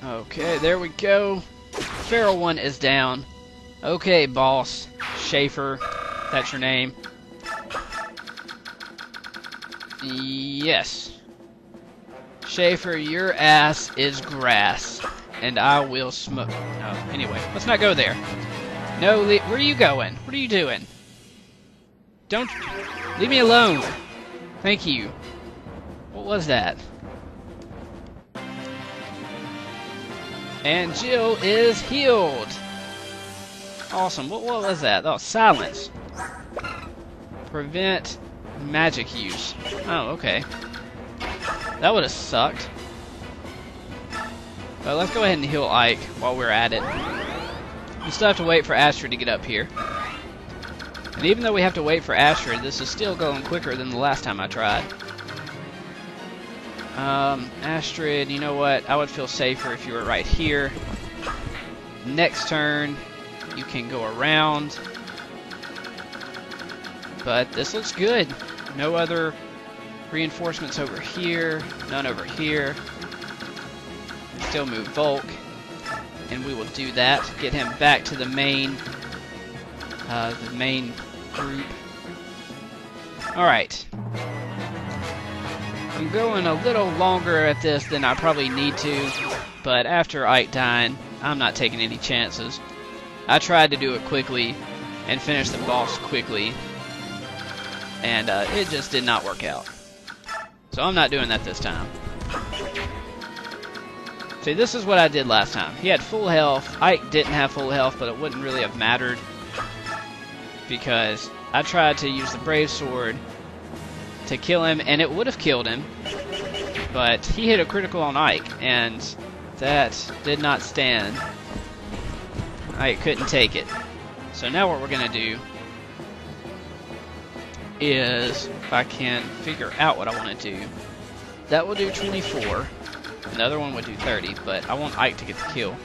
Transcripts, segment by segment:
Okay, there we go. Feral one is down. Okay, boss. Schaefer, that's your name. Yes. Schaefer, your ass is grass, and I will smoke. Oh, anyway, let's not go there. No, where are you going? What are you doing? Don't leave me alone. Thank you. What was that? And Jill is healed. Awesome. What was that? Oh, silence. Prevent magic use. Oh, okay. That would have sucked. But let's go ahead and heal Ike while we're at it. We still have to wait for Astrid to get up here. And even though we have to wait for Astrid, this is still going quicker than the last time I tried. Astrid, you know what? I would feel safer if you were right here. Next turn, you can go around. But this looks good. No other reinforcements over here. None over here. Still move Volk. And we will do that. Get him back to the main group. Alright. I'm going a little longer at this than I probably need to, but after Ike dying, I'm not taking any chances. I tried to do it quickly and finish the boss quickly, and it just did not work out. So I'm not doing that this time. See, this is what I did last time. He had full health. Ike didn't have full health, but it wouldn't really have mattered because I tried to use the Brave Sword to kill him, and it would have killed him, but he hit a critical on Ike, and that did not stand. Ike couldn't take it. So now what we're going to do is, if I can figure out what I want to do, that will do 24. Another one would do 30, but I want Ike to get the kill.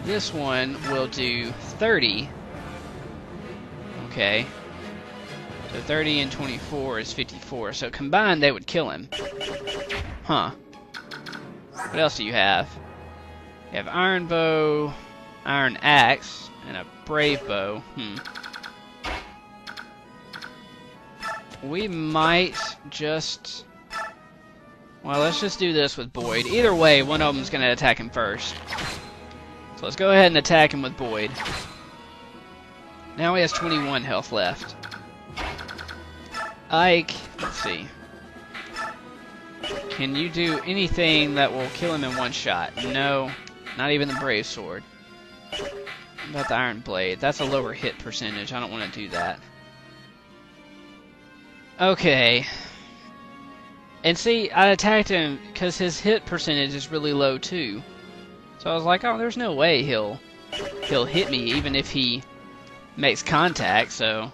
This one will do 30. Okay. So 30 and 24 is 54. So combined, they would kill him. Huh. What else do you have? You have Iron Bow, Iron Axe, and a Brave Bow. We might just... Well, let's just do this with Boyd. Either way, one of them's going to attack him first. So let's go ahead and attack him with Boyd. Now he has 21 health left. Ike, let's see. Can you do anything that will kill him in one shot? No, not even the Brave Sword. What about the Iron Blade? That's a lower hit percentage. I don't want to do that. Okay. And see, I attacked him because his hit percentage is really low too. So I was like, oh, there's no way he'll hit me even if he makes contact. So,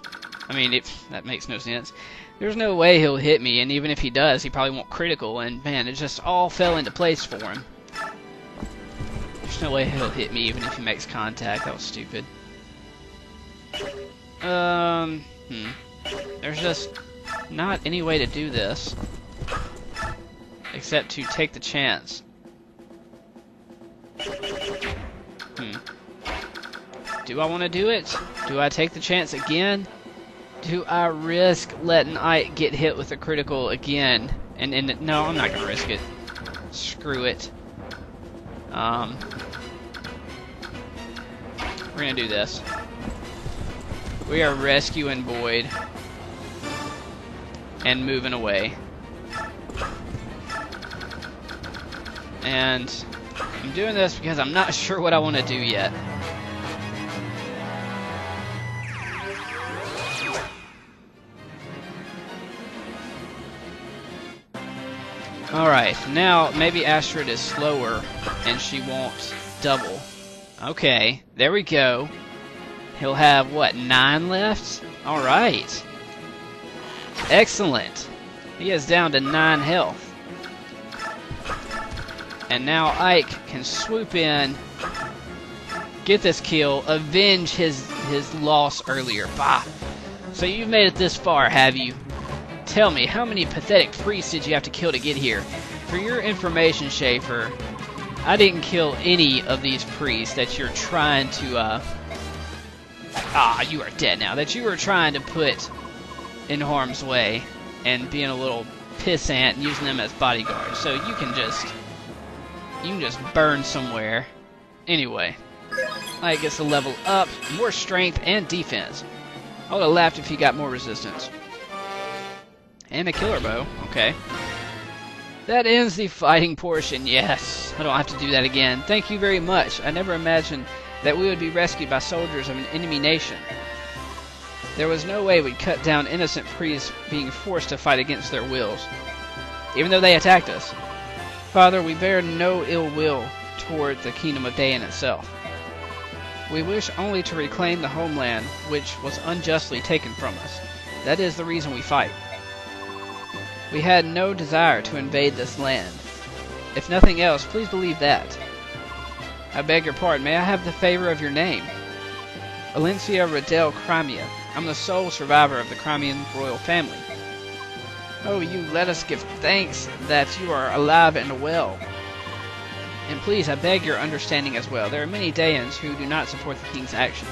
I mean, that makes no sense. There's no way he'll hit me, and even if he does, he probably won't critical, and man, it just all fell into place for him. There's no way he'll hit me even if he makes contact. That was stupid. There's just not any way to do this except to take the chance. Do I want to do it? Do I take the chance again? Do I risk letting Ike get hit with a critical again? And no, I'm not gonna risk it. Screw it. We're gonna do this. We are rescuing Boyd and moving away. And I'm doing this because I'm not sure what I want to do yet. Alright, now maybe Astrid is slower and she won't double. Okay, there we go. He'll have, what, 9 left? Alright. Excellent. He is down to 9 health. And now Ike can swoop in, get this kill, avenge his loss earlier. Bah! So you've made it this far, have you? Tell me, how many pathetic priests did you have to kill to get here? For your information, Schaefer, I didn't kill any of these priests that you're trying to, you are dead now. That you were trying to put in harm's way and being a little pissant and using them as bodyguards. So you can just burn somewhere. Anyway, I guess to level up, more strength and defense. I would have laughed if he got more resistance. And a killer bow, okay. That ends the fighting portion, yes. I don't have to do that again. Thank you very much. I never imagined that we would be rescued by soldiers of an enemy nation. There was no way we'd cut down innocent priests being forced to fight against their wills, even though they attacked us. Father, we bear no ill will toward the kingdom of Dayan itself. We wish only to reclaim the homeland which was unjustly taken from us. That is the reason we fight. We had no desire to invade this land. If nothing else, please believe that. I beg your pardon, may I have the favor of your name? Alencia Radel Crimea. I'm the sole survivor of the Crimean royal family. Oh, you let us give thanks that you are alive and well. And please, I beg your understanding as well. There are many Dayans who do not support the king's actions.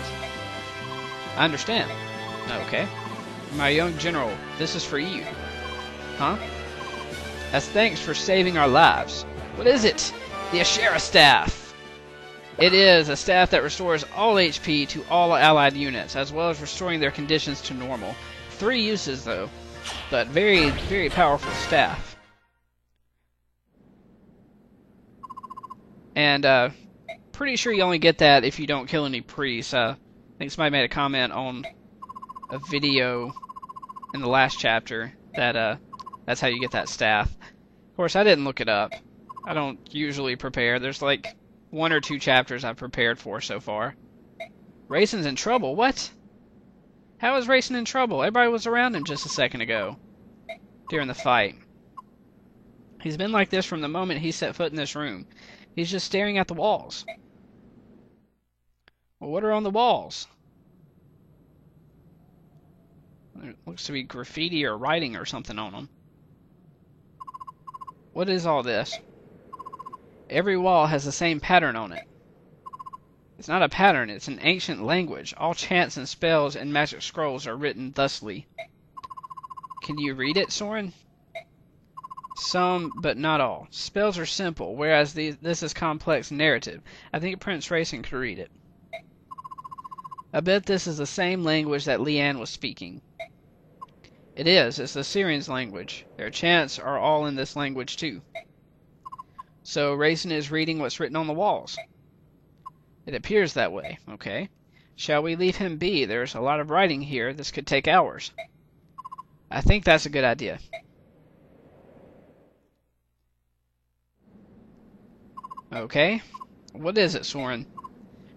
I understand. Okay. My young general, this is for you. Huh? As thanks for saving our lives. What is it? The Ashera staff. It is a staff that restores all HP to all allied units, as well as restoring their conditions to normal. 3 uses though, but very, very powerful staff. And pretty sure you only get that if you don't kill any priests. I think somebody made a comment on a video in the last chapter that that's how you get that staff. Of course, I didn't look it up. I don't usually prepare. There's like 1 or 2 chapters I've prepared for so far. Raisin's in trouble? What? How is Raisin in trouble? Everybody was around him just a second ago. During the fight. He's been like this from the moment he set foot in this room. He's just staring at the walls. Well, what are on the walls? There looks to be graffiti or writing or something on them. What is all this? Every wall has the same pattern on it. It's not a pattern, it's an ancient language. All chants and spells and magic scrolls are written thusly. Can you read it, Soren? Some, but not all. Spells are simple, whereas this is complex narrative. I think Prince Raisin could read it. I bet this is the same language that Leanne was speaking. It is. It's the Syrian's language. Their chants are all in this language too. So Raisin is reading what's written on the walls. It appears that way. Okay. Shall we leave him be? There's a lot of writing here. This could take hours. I think that's a good idea. Okay. What is it, Soren?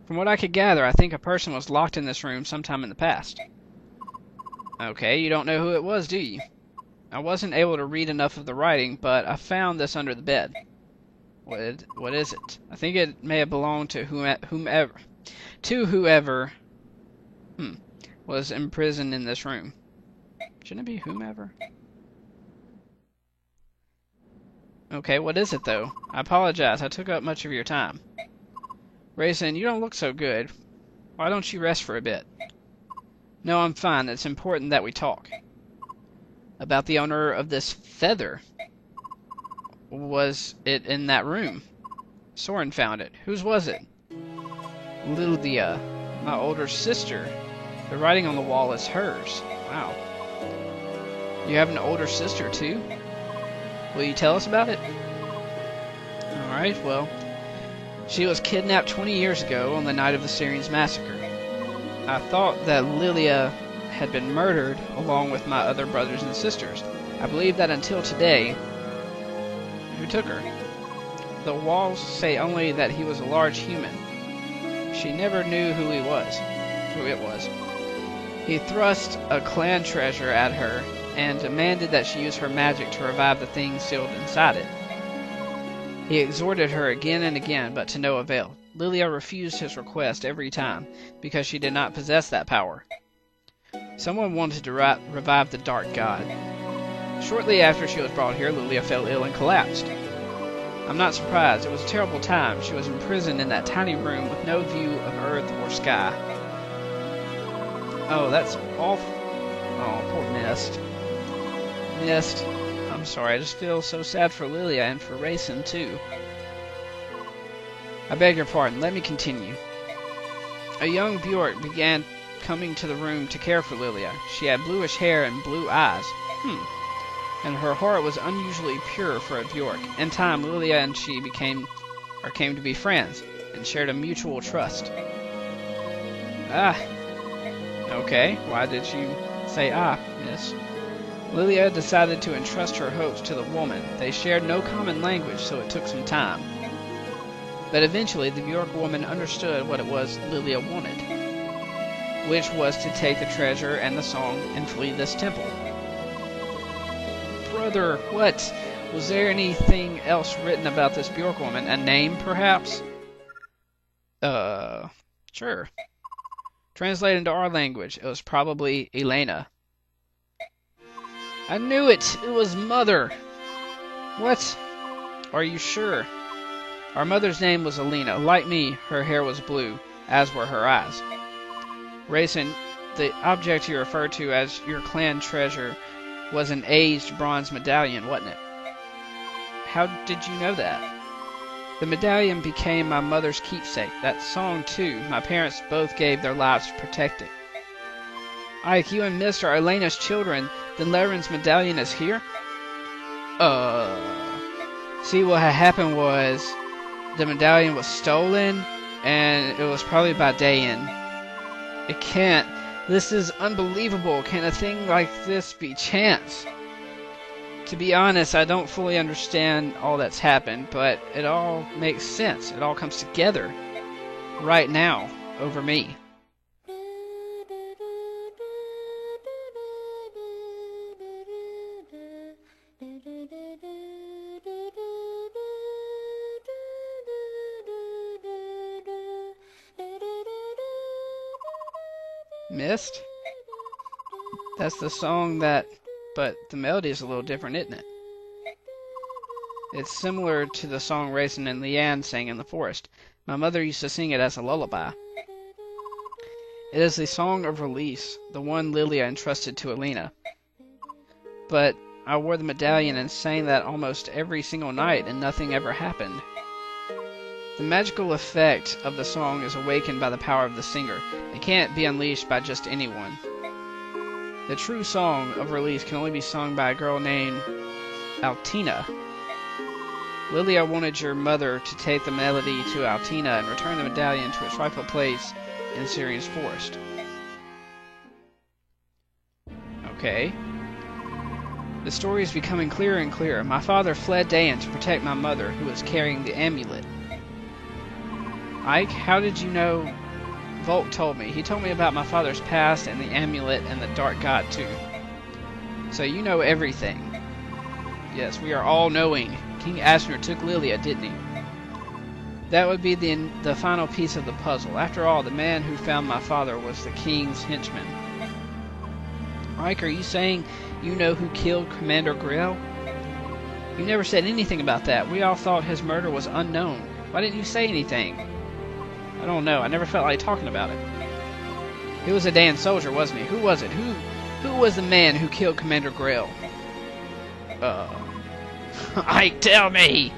From what I could gather, I think a person was locked in this room sometime in the past. Okay, you don't know who it was, do you? I wasn't able to read enough of the writing, but I found this under the bed. What is it? I think it may have belonged to whoever was imprisoned in this room. Shouldn't it be whomever? Okay, what is it though? I apologize, I took up much of your time. Raisin, you don't look so good. Why don't you rest for a bit? No, I'm fine. It's important that we talk. About the owner of this feather. Was it in that room? Soren found it. Whose was it? Lydia, my older sister. The writing on the wall is hers. Wow. You have an older sister too? Will you tell us about it? Alright, well, she was kidnapped 20 years ago on the night of the Syrians massacre. I thought that Lilia had been murdered along with my other brothers and sisters. I believe that until today. Who took her? The walls say only that he was a large human. She never knew who it was. He thrust a clan treasure at her and demanded that she use her magic to revive the thing sealed inside it. He exhorted her again and again, but to no avail. Lilia refused his request every time, because she did not possess that power. Someone wanted to revive the Dark God. Shortly after she was brought here, Lilia fell ill and collapsed. I'm not surprised. It was a terrible time. She was imprisoned in that tiny room with no view of earth or sky. Oh, that's awful. Oh, poor Mist. Mist. I'm sorry, I just feel so sad for Lilia and for Rayson, too. I beg your pardon, let me continue. A young Bjork began coming to the room to care for Lilia. She had bluish hair and blue eyes. And her heart was unusually pure for a Bjork. In time, Lilia and she came to be friends, and shared a mutual trust. Ah. Okay, why did you say miss? Lilia decided to entrust her hopes to the woman. They shared no common language, so it took some time. But eventually, the Bjork woman understood what it was Lilia wanted, which was to take the treasure and the song and flee this temple. Brother, what? Was there anything else written about this Bjork woman? A name, perhaps? Sure. Translated into our language, it was probably Elena. I knew it! It was Mother! What? Are you sure? Our mother's name was Elena. Like me, her hair was blue, as were her eyes. Rayson, the object you referred to as your clan treasure was an aged bronze medallion, wasn't it? How did you know that? The medallion became my mother's keepsake. That song, too. My parents both gave their lives to protect it. Ike, you and Mist are Elena's children. Then Leverin's medallion is here? See, what had happened was the medallion was stolen, and it was probably by Dayan. It can't. This is unbelievable. Can a thing like this be chance? To be honest, I don't fully understand all that's happened, but it all makes sense. It all comes together right now over me. Mist? That's the song that... But the melody is a little different, isn't it? It's similar to the song Rayson and Leanne sang in the forest. My mother used to sing it as a lullaby. It is the song of release, the one Lilia entrusted to Elena. But I wore the medallion and sang that almost every single night, and nothing ever happened. The magical effect of the song is awakened by the power of the singer. It can't be unleashed by just anyone. The true song of release can only be sung by a girl named Altina. Lilia wanted your mother to take the melody to Altina and return the medallion to its rightful place in Sirian's forest. Okay. The story is becoming clearer and clearer. My father fled Dayan to protect my mother, who was carrying the amulet. Ike, how did you know? Volk told me. He told me about my father's past and the amulet and the Dark God, too. So you know everything. Yes, we are all knowing. King Ashnur took Lilia, didn't he? That would be the final piece of the puzzle. After all, the man who found my father was the king's henchman. Ike, are you saying you know who killed Commander Grell? You never said anything about that. We all thought his murder was unknown. Why didn't you say anything? I don't know. I never felt like talking about it. He was a Dayan soldier, wasn't he? Who was it? Who was the man who killed Commander Grell? Ike, tell me!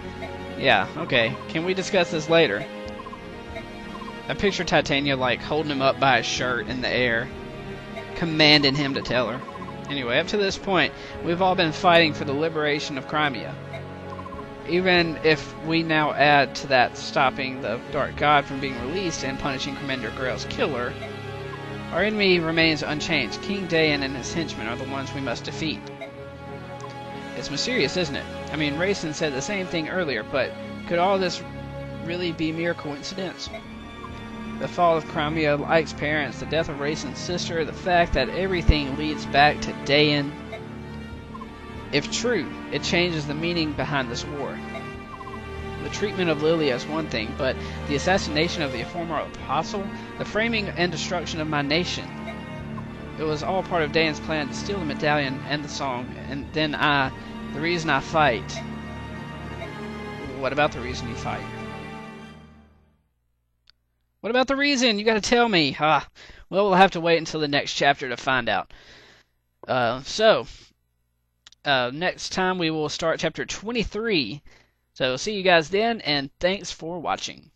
Yeah, okay. Can we discuss this later? I picture Titania, like, holding him up by his shirt in the air, commanding him to tell her. Anyway, up to this point, we've all been fighting for the liberation of Crimea. Even if we now add to that stopping the Dark God from being released and punishing Commander Grell's killer, our enemy remains unchanged. King Dayan and his henchmen are the ones we must defeat. It's mysterious, isn't it? I mean, Rayson said the same thing earlier, but could all this really be mere coincidence? The fall of Crimea, Ike's parents, the death of Rayson's sister, the fact that everything leads back to Dayan. If true, it changes the meaning behind this war. The treatment of Lilia is one thing, but the assassination of the former apostle, the framing and destruction of my nation, it was all part of Dayan's plan to steal the medallion and the song, and then the reason I fight. what about the reason you fight? What about the reason? You gotta tell me. Well, we'll have to wait until the next chapter to find out. Next time we will start chapter 23. So see you guys then, and thanks for watching.